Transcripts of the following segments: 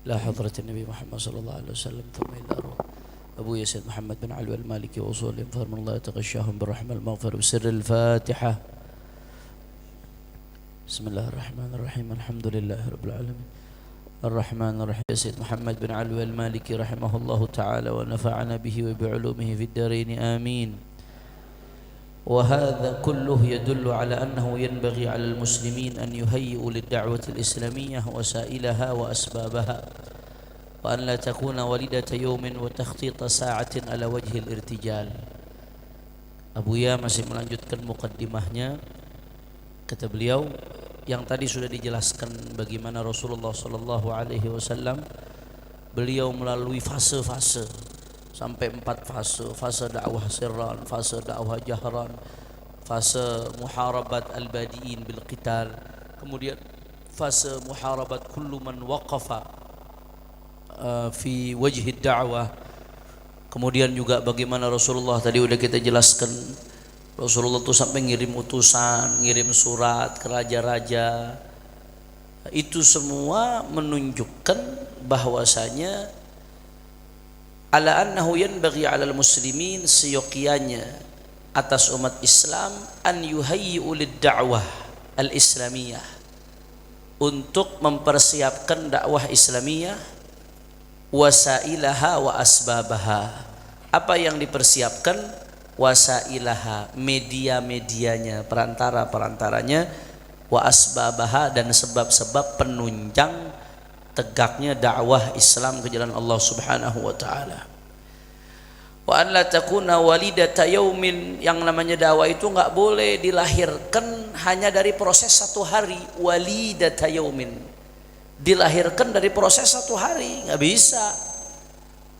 لا حضرة النبي محمد صلى الله عليه وسلم ثم إلى روح أبويا سيد محمد بن علوي المالكي وأصولهم فضل الله يتغشاهم بالرحمة المغفر بسر الفاتحة. بسم الله الرحمن الرحيم الحمد لله رب العالمين الرحمن الرحيم. سيد محمد بن علوي المالكي رحمه الله تعالى ونفعنا به وبعلومه في الدارين آمين. وهذا كله يدل على أنه ينبغي على المسلمين أن يهيئوا للدعوة الإسلامية وسائلها وأسبابها، وأن لا تكون وليدة يوم وتخطيط ساعة على وجه الارتجال. Abuya masih melanjutkan mukaddimahnya. Kata beliau, yang tadi sudah dijelaskan bagaimana Rasulullah sallallahu alaihi wasallam beliau melalui fase-fase sampai 4 fase. Fase dakwah sirran, fase dakwah jahran, fase muharabat al-badiin bil qital, kemudian fase muharabat kullu man waqafa fi wajhi da'wah. Kemudian juga bagaimana Rasulullah tadi udah kita jelaskan, Rasulullah tuh sampai ngirim utusan, ngirim surat ke raja-raja. Itu semua menunjukkan bahwasanya ala annahu yanbaghi 'alal muslimin, seyogianya atas umat Islam an yuhayyi'u lid-da'wah al-islamiyah, untuk mempersiapkan dakwah Islamiyah, wasailaha wa asbabaha. Apa yang dipersiapkan? Wasailaha, media-medianya, perantara-perantaranya, wa asbabaha, dan sebab-sebab penunjang tegaknya dakwah Islam ke jalan Allah Subhanahu wa taala. Wa an la takuna walidata yaumin, yang namanya dakwah itu enggak boleh dilahirkan hanya dari proses 1 hari. Walidata yaumin, dilahirkan dari proses 1 hari, enggak bisa.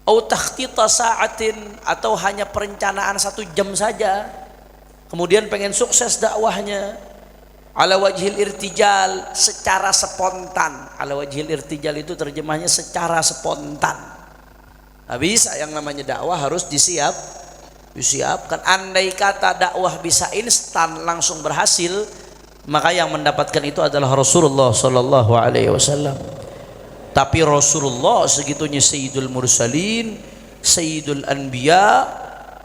Au takhtita sa'atin, atau hanya perencanaan 1 jam saja kemudian pengen sukses dakwahnya. Ala wajhil irtijal, secara spontan. Ala wajhil irtijal itu terjemahnya secara spontan. Nah, bisa, yang namanya dakwah harus disiapkan. Andai kata dakwah bisa instan langsung berhasil, maka yang mendapatkan itu adalah Rasulullah sallallahu alaihi wasallam. Tapi Rasulullah segitunya Sayyidul Mursalin, Sayyidul Anbiya,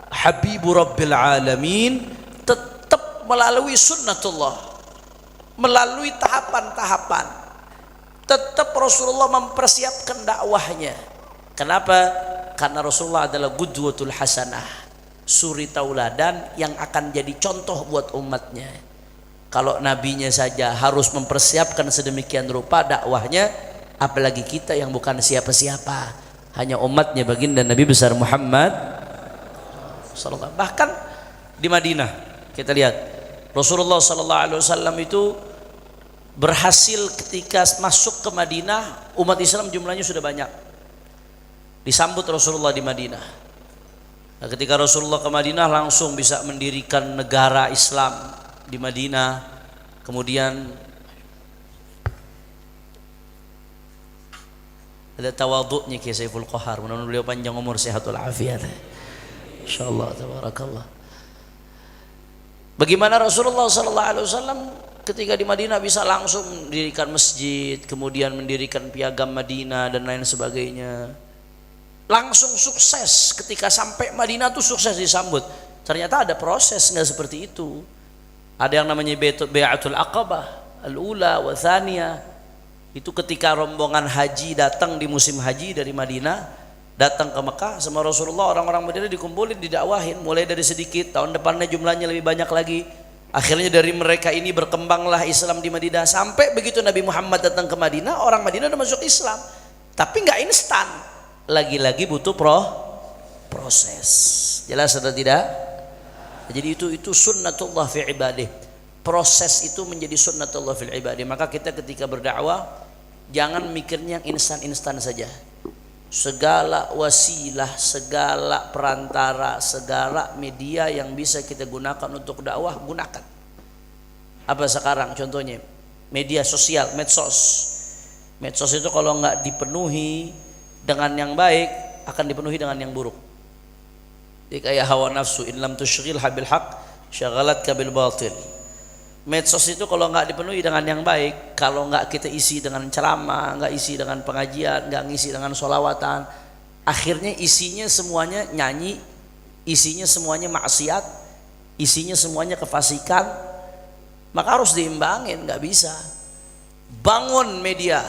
Habibu Rabbil Alamin, tetap melalui sunnatullah, melalui tahapan-tahapan. Tetap Rasulullah mempersiapkan dakwahnya. Kenapa? Karena Rasulullah adalah qudwatul hasanah, suri tauladan yang akan jadi contoh buat umatnya. Kalau nabinya saja harus mempersiapkan sedemikian rupa dakwahnya, apalagi kita yang bukan siapa-siapa, hanya umatnya baginda Nabi besar Muhammad sallallahu. Bahkan di Madinah kita lihat Rasulullah sallallahu alaihi wasallam itu berhasil ketika masuk ke Madinah, umat Islam jumlahnya sudah banyak. Disambut Rasulullah di Madinah. Nah, ketika Rasulullah ke Madinah langsung bisa mendirikan negara Islam di Madinah. Kemudian ada tawadhu'nya Kiai Saiful Qahar, mudah-mudahan beliau panjang umur sehat walafiat insyaallah tabarakallah. Bagaimana Rasulullah sallallahu alaihi wasallam ketika di Madinah bisa langsung mendirikan masjid, kemudian mendirikan piagam Madinah dan lain sebagainya. Langsung sukses, ketika sampai Madinah tuh sukses disambut. Ternyata ada proses, enggak seperti itu. Ada yang namanya Bai'atul Aqabah al-ula wa tsaniyah. Itu ketika rombongan haji datang di musim haji dari Madinah, datang ke Mekah sama Rasulullah, orang-orang Madinah dikumpulin, didakwahin, mulai dari sedikit, tahun depannya jumlahnya lebih banyak lagi. Akhirnya dari mereka ini berkembanglah Islam di Madinah, sampai begitu Nabi Muhammad datang ke Madinah, orang Madinah udah masuk Islam. Tapi nggak instan, lagi-lagi butuh proses. Jelas atau tidak? Jadi itu sunnatullah fi ibadah. Proses itu menjadi sunnatullah fil ibadah. Maka kita ketika berdakwah jangan mikirnya yang instan-instan saja. Segala wasilah, segala perantara, segala media yang bisa kita gunakan untuk dakwah, gunakan. Apa sekarang contohnya? Media sosial, medsos. Medsos itu kalau nggak dipenuhi dengan yang baik, akan dipenuhi dengan yang buruk. Jadi kayak hawa nafsu, in lam tushghilha bil haqq syaghalat ka bil batil. Medsos itu kalau nggak dipenuhi dengan yang baik, kalau nggak kita isi dengan ceramah, nggak isi dengan pengajian, nggak ngisi dengan sholawatan, akhirnya isinya semuanya nyanyi, isinya semuanya maksiat, isinya semuanya kefasikan. Maka harus diimbangin, nggak bisa. Bangun media,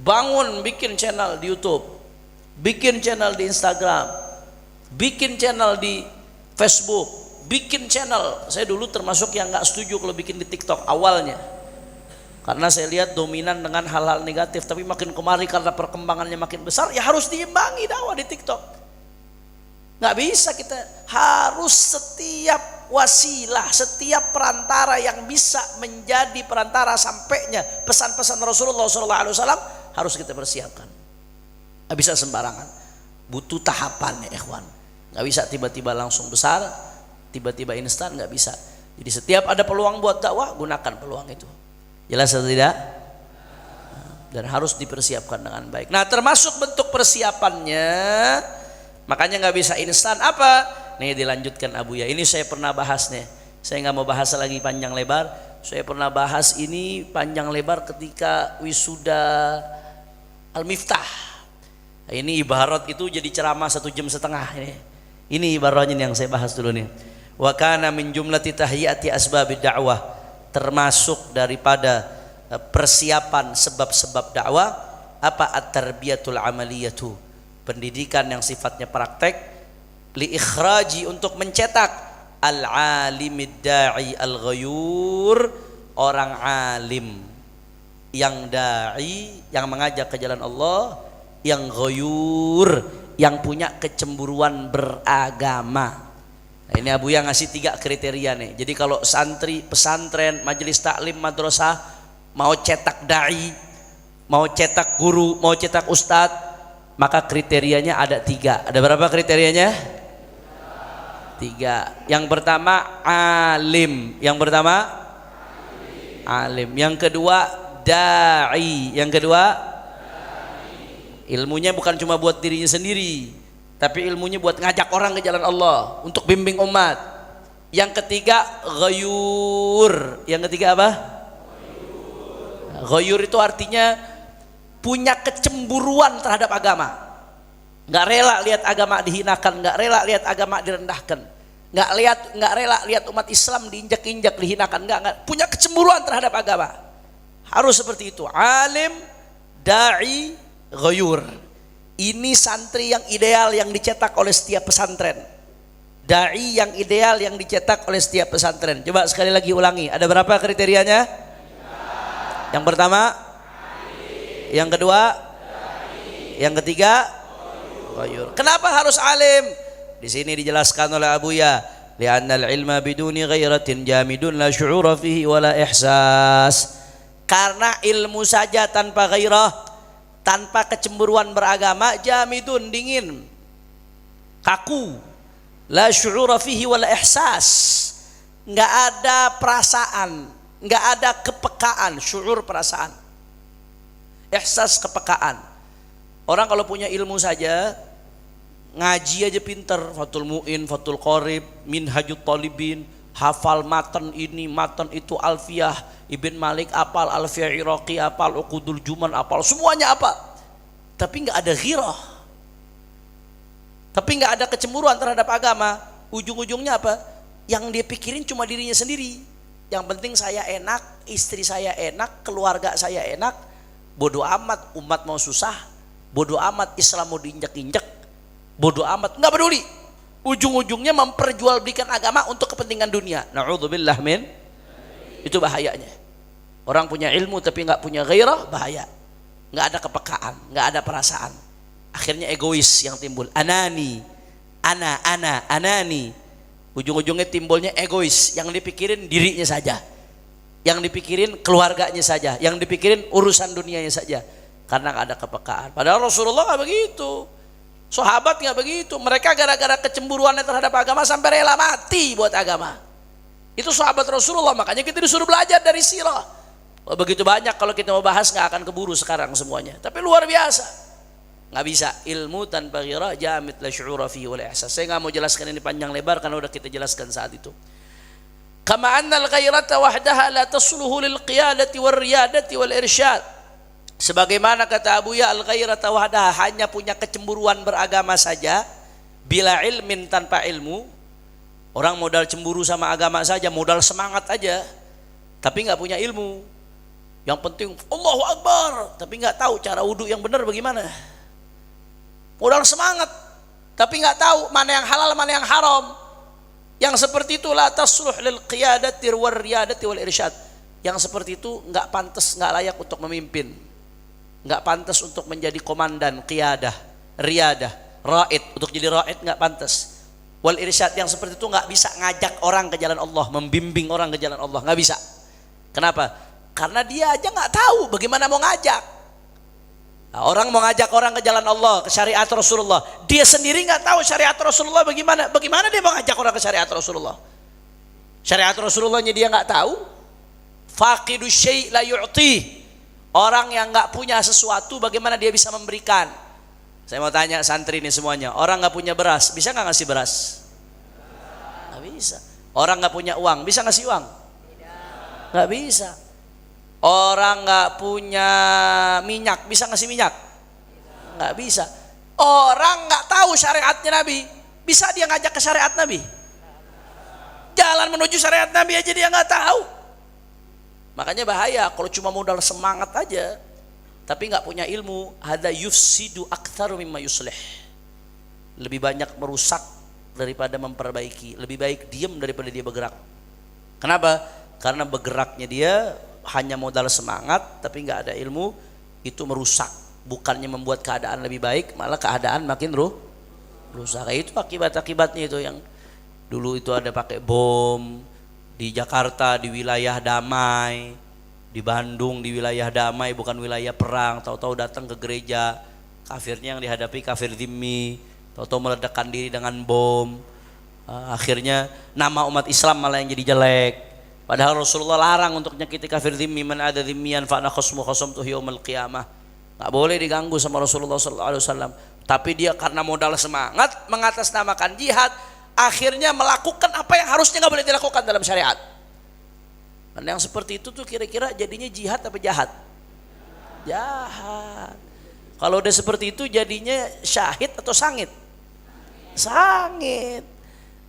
bangun bikin channel di YouTube, bikin channel di Instagram, bikin channel di Facebook, bikin channel. Saya dulu termasuk yang nggak setuju kalau bikin di TikTok awalnya, karena saya lihat dominan dengan hal-hal negatif. Tapi makin kemari karena perkembangannya makin besar, ya harus diimbangi dakwah di TikTok. Nggak bisa, kita harus setiap wasilah, setiap perantara yang bisa menjadi perantara sampainya pesan-pesan Rasulullah SAW harus kita persiapkan. Nggak bisa sembarangan, butuh tahapan ya ikhwan. Nggak bisa tiba-tiba langsung besar, tiba-tiba instan, nggak bisa. Jadi setiap ada peluang buat dakwah, gunakan peluang itu. Jelas atau tidak? Dan harus dipersiapkan dengan baik. Nah, termasuk bentuk persiapannya, makanya nggak bisa instan apa? Nih dilanjutkan Abuya. Ini saya pernah bahas nih. Saya nggak mau bahas lagi panjang lebar. Saya pernah bahas ini panjang lebar ketika wisuda Al-Miftah. Nah, ini ibarat itu jadi ceramah 1,5 jam ini. Ini ibaratnya yang saya bahas dulu nih. Wa kana min jumlati tahiyati asbabid dakwah, termasuk daripada persiapan sebab-sebab dakwah apa? At-tarbiyatul amaliyatu, pendidikan yang sifatnya praktek, li ikhraji, untuk mencetak al-alimid da'i al-ghayur, orang alim yang da'i, yang mengajak ke jalan Allah, yang ghayur, yang punya kecemburuan beragama. Nah, ini Abu yang ngasih 3 kriteria nih. Jadi kalau santri, pesantren, majelis taklim, madrasah mau cetak dai, mau cetak guru, mau cetak ustadz, maka kriterianya ada 3. Ada berapa kriterianya? 3. Yang pertama alim. Yang pertama alim. Yang kedua dai. Yang kedua ilmunya bukan cuma buat dirinya sendiri, tapi ilmunya buat ngajak orang ke jalan Allah, untuk bimbing umat. Yang ketiga ghayur. Yang ketiga apa? Ghayur itu artinya punya kecemburuan terhadap agama. Nggak rela lihat agama dihinakan, nggak rela lihat agama direndahkan, nggak rela lihat umat Islam diinjak-injak, dihinakan, nggak punya kecemburuan terhadap agama. Harus seperti itu. Alim, dai, ghayur. Ini santri yang ideal yang dicetak oleh setiap pesantren. Dai yang ideal yang dicetak oleh setiap pesantren. Coba sekali lagi ulangi. Ada berapa kriterianya? Yang pertama, yang kedua, yang ketiga, ghayur. Kenapa harus alim? Di sini dijelaskan oleh Abuya, li'annal ilma biduni ghairatin jamidun la syu'ura fihi wala ihsas. Karena ilmu saja tanpa gairah, tanpa kecemburuan beragama, jamidun, dingin, kaku, la syu'ura fihi wala ihsas, nggak ada perasaan, nggak ada kepekaan. Syu'ur perasaan, ihsas kepekaan. Orang kalau punya ilmu saja, ngaji aja pinter, Fathul Mu'in, Fathul Qorib, Minhajut Talibin, hafal matan ini, matan itu, Alfiyah Ibn Malik apal, Alfiyah Iraqi apal, Uqudul Juman apal, semuanya apal. Tapi nggak ada ghirah, tapi nggak ada kecemburuan terhadap agama. Ujung-ujungnya apa? Yang dia pikirin cuma dirinya sendiri. Yang penting saya enak, istri saya enak, keluarga saya enak. Bodoh amat umat mau susah, bodoh amat Islam mau diinjak-injak, bodoh amat, nggak peduli. Ujung-ujungnya memperjualbelikan agama untuk kepentingan dunia. Na'udzubillah min. Itu bahayanya. Orang punya ilmu tapi nggak punya ghairah, bahaya. Nggak ada kepekaan, nggak ada perasaan. Akhirnya egois yang timbul. Anani, anani. Ujung-ujungnya timbulnya egois. Yang dipikirin dirinya saja, yang dipikirin keluarganya saja, yang dipikirin urusan dunianya saja. Karena nggak ada kepekaan. Padahal Rasulullah nggak begitu, sahabat nggak begitu. Mereka gara-gara kecemburuannya terhadap agama sampai rela mati buat agama. Itu sahabat Rasulullah. Makanya kita disuruh belajar dari sirah. Begitu banyak, kalau kita mau bahas nggak akan keburu sekarang semuanya. Tapi luar biasa. Nggak bisa ilmu tanpa ghirah, jamid la syu'ura fihi wal ihsas. Saya nggak mau jelaskan ini panjang lebar karena udah kita jelaskan saat itu. Kama anna al-ghairata wahdaha la tasluhu lil qiyadati wal riyadati wal irsyad. Sebagaimana kata Abuya, al-ghairata wahdaha, hanya punya kecemburuan beragama saja, bila ilmin, tanpa ilmu. Orang modal cemburu sama agama saja, modal semangat aja, tapi nggak punya ilmu. Yang penting Allahu Akbar, tapi nggak tahu cara wudhu yang benar bagaimana. Modal semangat, tapi nggak tahu mana yang halal, mana yang haram. Yang seperti itu la tasluh lil qiyadati wal riyadati wal irsyad. Yang seperti itu nggak pantas, nggak layak untuk memimpin, nggak pantas untuk menjadi komandan, qiyadah, riyadah, raid, untuk jadi raid nggak pantas. Wal irsyad, yang seperti itu nggak bisa ngajak orang ke jalan Allah, membimbing orang ke jalan Allah, nggak bisa. Kenapa? Karena dia aja nggak tahu bagaimana mau ngajak. Nah, orang mau ngajak orang ke jalan Allah, ke syariat Rasulullah, dia sendiri nggak tahu syariat Rasulullah bagaimana. Bagaimana dia mau ngajak orang ke syariat Rasulullah? Syariat Rasulullahnya dia nggak tahu. Faqidu syai' la yu'ti. Orang yang nggak punya sesuatu, bagaimana dia bisa memberikan? Saya mau tanya santri ini semuanya, orang nggak punya beras, bisa nggak ngasih beras? Nggak bisa. Orang nggak punya uang, bisa ngasih uang? Nggak bisa. Orang nggak punya minyak, bisa ngasih minyak? Nggak bisa. Orang nggak tahu syariatnya Nabi, bisa dia ngajak ke syariat Nabi? Jalan menuju syariat Nabi aja dia nggak tahu. Makanya bahaya kalau cuma modal semangat aja, tapi nggak punya ilmu. Hada yufsidu aktsaru mimma yuslih. Lebih banyak merusak daripada memperbaiki. Lebih baik diam daripada dia bergerak. Kenapa? Karena bergeraknya dia hanya modal semangat tapi nggak ada ilmu, itu merusak. Bukannya membuat keadaan lebih baik, malah keadaan makin rusak. Itu akibat-akibatnya itu. Yang dulu itu ada pakai bom di Jakarta, di wilayah damai, di Bandung di wilayah damai, bukan wilayah perang. Tahu-tahu datang ke gereja, kafirnya yang dihadapi kafir dhimmi, tahu-tahu meledakkan diri dengan bom. Akhirnya nama umat Islam malah yang jadi jelek. Padahal Rasulullah larang untuk nyakiti kafir dhimmi, man ada dhimmiyan fa ana khasamtuhu yaumil qiyamah. Enggak boleh diganggu sama Rasulullah sallallahu alaihi wasallam. Tapi dia karena modal semangat mengatasnamakan jihad, akhirnya melakukan apa yang harusnya enggak boleh dilakukan dalam syariat. Dan yang seperti itu tuh kira-kira jadinya jihad apa jahat? Jahat. Kalau udah seperti itu jadinya syahid atau sangit? Sangit.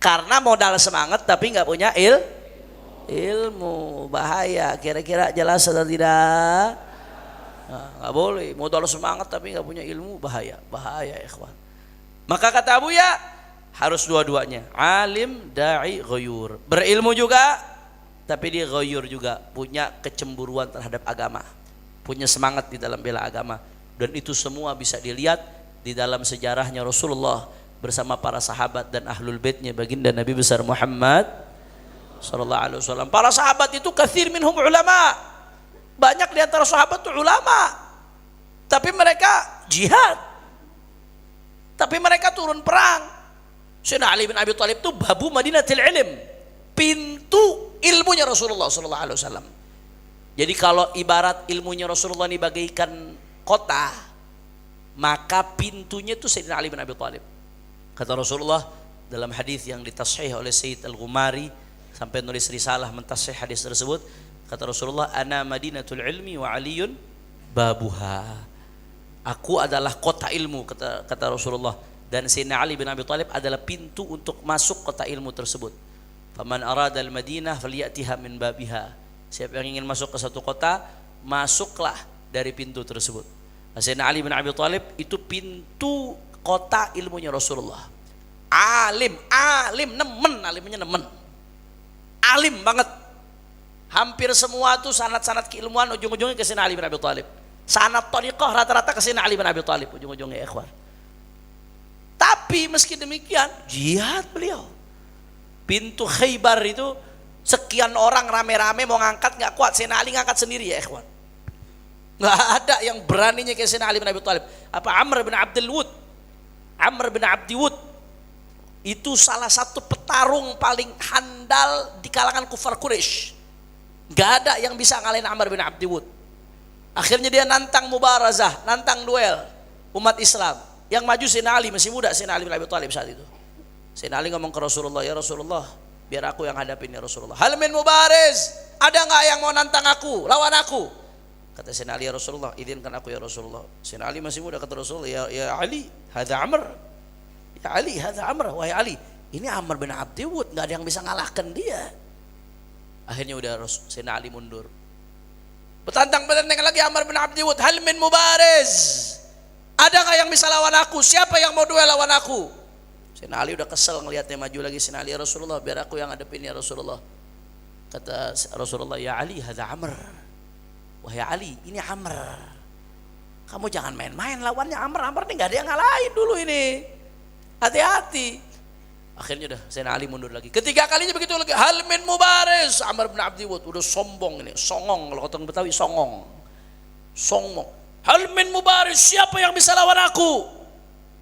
Karena modal semangat tapi enggak punya ilmu. Bahaya. Kira-kira jelas atau tidak? Nggak boleh modal semangat tapi nggak punya ilmu, bahaya ikhwan. Maka kata Abuya, harus dua-duanya, alim, da'i, ghayur. Berilmu juga tapi dia ghayur juga, punya kecemburuan terhadap agama, punya semangat di dalam bela agama. Dan itu semua bisa dilihat di dalam sejarahnya Rasulullah bersama para sahabat dan ahlul baitnya baginda Nabi besar Muhammad sallallahu alaihi wasallam. Para sahabat itu katsir minhum ulama. Banyak di antara sahabat itu ulama. Tapi mereka jihad. Tapi mereka turun perang. Sayyidina Ali bin Abi Thalib itu babu Madinatul Ilm. Pintu ilmunya Rasulullah sallallahu alaihi wasallam. Jadi kalau ibarat ilmunya Rasulullah ini bagaikan kota, maka pintunya itu Sayyidina Ali bin Abi Thalib. Kata Rasulullah dalam hadis yang ditashih oleh Sayyid Al-Ghumari, sampai nulis risalah mentashih hadis tersebut, kata Rasulullah, ana madinatul ilmi wa aliyun babuha. Aku adalah kota ilmu, kata Rasulullah, dan Sayyidina Ali bin Abi Thalib adalah pintu untuk masuk kota ilmu tersebut. Faman arada al-Madinah falyatiha min babiha. Siapa yang ingin masuk ke satu kota, masuklah dari pintu tersebut. Sayyidina Ali bin Abi Thalib itu pintu kota ilmunya Rasulullah. Alim, alimnya nemen. Alim banget. Hampir semua tuh sanad-sanad keilmuan ujung-ujungnya ke Sayyidina Ali bin Abi Thalib. Sanad thariqah rata-rata ke Sayyidina Ali bin Abi Thalib ujung-ujungnya, ikhwan. Tapi meski demikian jihad beliau. Pintu Khaybar itu sekian orang rame-rame mau ngangkat nggak kuat, Sayyidina Ali ngangkat sendiri ya, ikhwan. Nggak ada yang beraninya ke Sayyidina Ali bin Abi Thalib. Apa Amr bin Abdul Wud? Amr bin Abdi Wud itu salah satu petarung paling handal di kalangan kufar Quraisy. Gak ada yang bisa ngalahin Amr bin Abdi Wud. Akhirnya dia nantang mubarazah, nantang duel umat Islam. Yang maju Sayyidina Ali, masih muda Sayyidina Ali bin Abi Thalib saat itu. Sayyidina Ali ngomong ke Rasulullah, ya Rasulullah, biar aku yang hadapin ya Rasulullah. Hal min mubariz, ada nggak yang mau nantang aku, lawan aku? Kata Sayyidina Ali, ya Rasulullah, izinkan aku ya Rasulullah. Sayyidina Ali masih muda, kata Rasulullah, ya Ali, hadza Amr. Ya Ali, hadza Amr. Wahai Ali, ini Amr bin Abdi Wud, nggak ada yang bisa ngalahkan dia. Akhirnya udah Sayyidina Ali mundur. Betantang-betantang lagi Amr bin Abdi Wud, hal min mubariz, ada nggak yang bisa lawan aku? Siapa yang mau duel lawan aku? Sayyidina Ali udah kesel ngelihatnya maju lagi. Sayyidina Ali, ya Rasulullah, biar aku yang hadapin ya Rasulullah. Kata Rasulullah, ya Ali, hadza Amr. Wahai Ali, ini Amr. Kamu jangan main-main lawannya Amr. Amr ini nggak ada yang ngalahin dulu ini. Hati-hati. Akhirnya udah Sayyidina Ali mundur lagi. Ketiga kalinya begitu lagi. Hal min mubariz, Amr bin Abdi Wud udah sombong ini, songong kalau kata Betawi, songong. Songong. Hal min mubariz, siapa yang bisa lawan aku?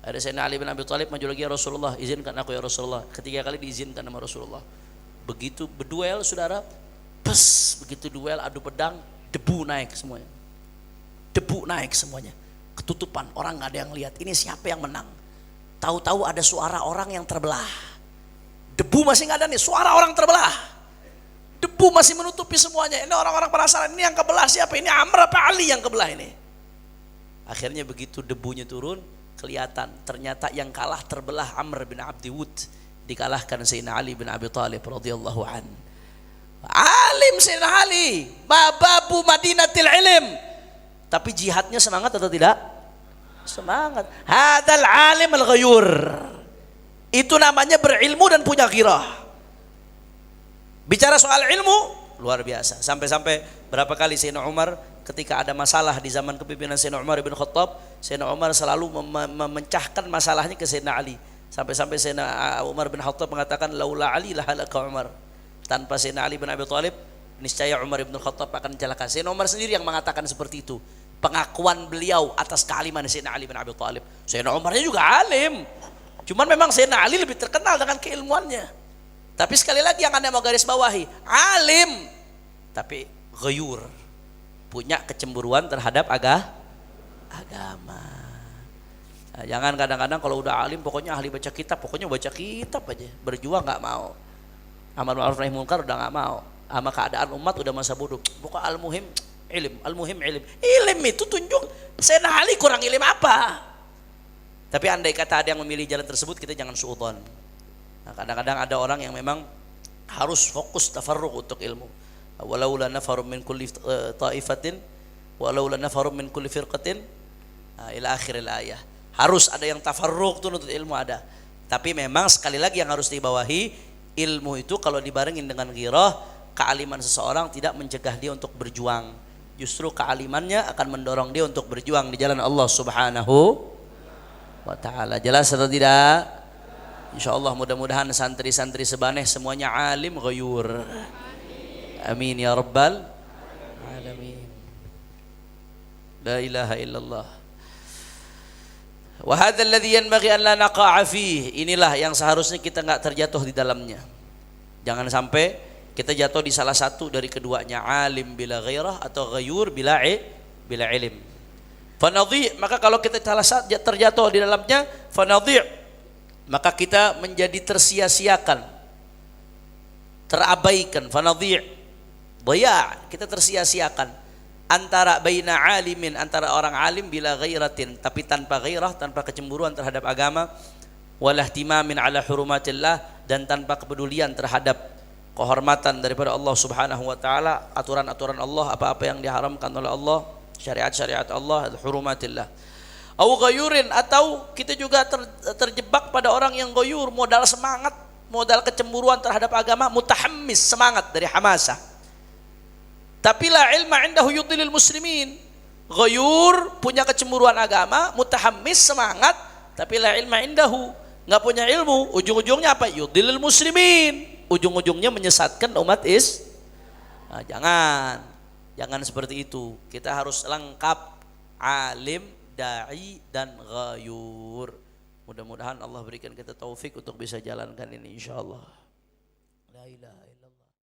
Ada Sayyidina Ali bin Abi Thalib maju lagi, ya Rasulullah, izinkan aku ya Rasulullah. Ketiga kali diizinkan sama Rasulullah. Begitu berduel saudara, begitu duel adu pedang, debu naik semuanya. Debu naik semuanya. Ketutupan, orang nggak ada yang lihat. Ini siapa yang menang? Tahu-tahu ada suara orang yang terbelah. Debu masih nggak ada nih, suara orang terbelah. Debu masih menutupi semuanya. Ini orang-orang penasaran, ini yang kebelah siapa? Ini Amr apa Ali yang kebelah ini? Akhirnya begitu debunya turun, kelihatan ternyata yang kalah terbelah Amr bin Abdi Wud, dikalahkan Sayyidina Ali bin Abi Thalib radhiyallahu an. Alim Sayyidina Ali, babu Madinatil Ilm. Tapi jihadnya semangat atau tidak? Semangat. Hadzal alim al-ghayur. Itu namanya berilmu dan punya ghirah. Bicara soal ilmu luar biasa. Sampai-sampai berapa kali Sayyidina Umar ketika ada masalah di zaman kepemimpinan Sayyidina Umar bin Khattab, Sayyidina Umar selalu memecahkan masalahnya ke Sayyidina Ali. Sampai-sampai Sayyidina Umar bin Khattab mengatakan, laula Ali lahalaka Umar. Tanpa Sayyidina Ali bin Abi Thalib, niscaya Umar bin Khattab akan celaka. Sayyidina Umar sendiri yang mengatakan seperti itu. Pengakuan beliau atas kealiman Sayyidina Ali bin Abi Thalib. Sayyidina Umarnya juga alim. Cuman memang Sayyidina Ali lebih terkenal dengan keilmuannya. Tapi sekali lagi yang Anda mau garis bawahi, alim tapi ghayur, punya kecemburuan terhadap agama. Nah, jangan kadang-kadang kalau udah alim pokoknya ahli baca kitab, pokoknya baca kitab aja, berjuang nggak mau, amar ma'ruf nahi munkar udah nggak mau, sama keadaan umat udah masa bodoh. Pokok al-muhim ilm. Ilm itu tunjuk Sayyidina Ali kurang ilm apa? Tapi andai kata ada yang memilih jalan tersebut, kita jangan suudzon. Nah, kadang-kadang ada orang yang memang harus fokus tafarruq untuk ilmu. Walaula nafarum min kulli ta'ifatin walaula nafarum min kulli firqatin ila akhiril ayah. Harus ada yang tafarruq tuh untuk ilmu ada. Tapi memang sekali lagi yang harus dibawahi, ilmu itu kalau dibarengin dengan ghirah, kealiman seseorang tidak mencegah dia untuk berjuang. Justru kealimannya akan mendorong dia untuk berjuang di jalan Allah Subhanahu wa ta'ala. Jelas atau tidak? Insyaallah mudah-mudahan santri-santri sebaneh semuanya alim ghayur. Amin ya rabbal alamin. La ilaha illallah. Wa hadzal ladzi yanbaghi an la naqa'a fihi. Inilah yang seharusnya kita enggak terjatuh di dalamnya. Jangan sampai kita jatuh di salah satu dari keduanya, alim bila ghairah atau ghayur bila ilm. Fanadhi, maka kalau kita terjatuh di dalamnya, fanadhi, maka kita menjadi tersia-siakan, terabaikan. Fanadhi, dhaya, kita tersia-siakan antara baina alimin, antara orang alim bila ghairatin, tapi tanpa ghairah, tanpa kecemburuan terhadap agama, wala ihtimamin ala hurumatillah, dan tanpa kepedulian terhadap kehormatan daripada Allah Subhanahu wa taala, aturan-aturan Allah, apa-apa yang diharamkan oleh Allah, syariat-syariat Allah, hurumatillah. Au ghayurin, atau kita juga terjebak pada orang yang ghayur, modal semangat, modal kecemburuan terhadap agama, mutahammis, semangat dari hamasah. Tapi la ilma indahu yudhilil muslimin. Ghayur, punya kecemburuan agama, mutahammis, semangat, tapi la ilma indahu, enggak punya ilmu, ujung-ujungnya apa? Yudhilil muslimin. Ujung-ujungnya menyesatkan umat Nah, jangan seperti itu. Kita harus lengkap, alim, da'i, dan ghayur. Mudah-mudahan Allah berikan kita taufik untuk bisa jalankan ini insyaallah. La ilaha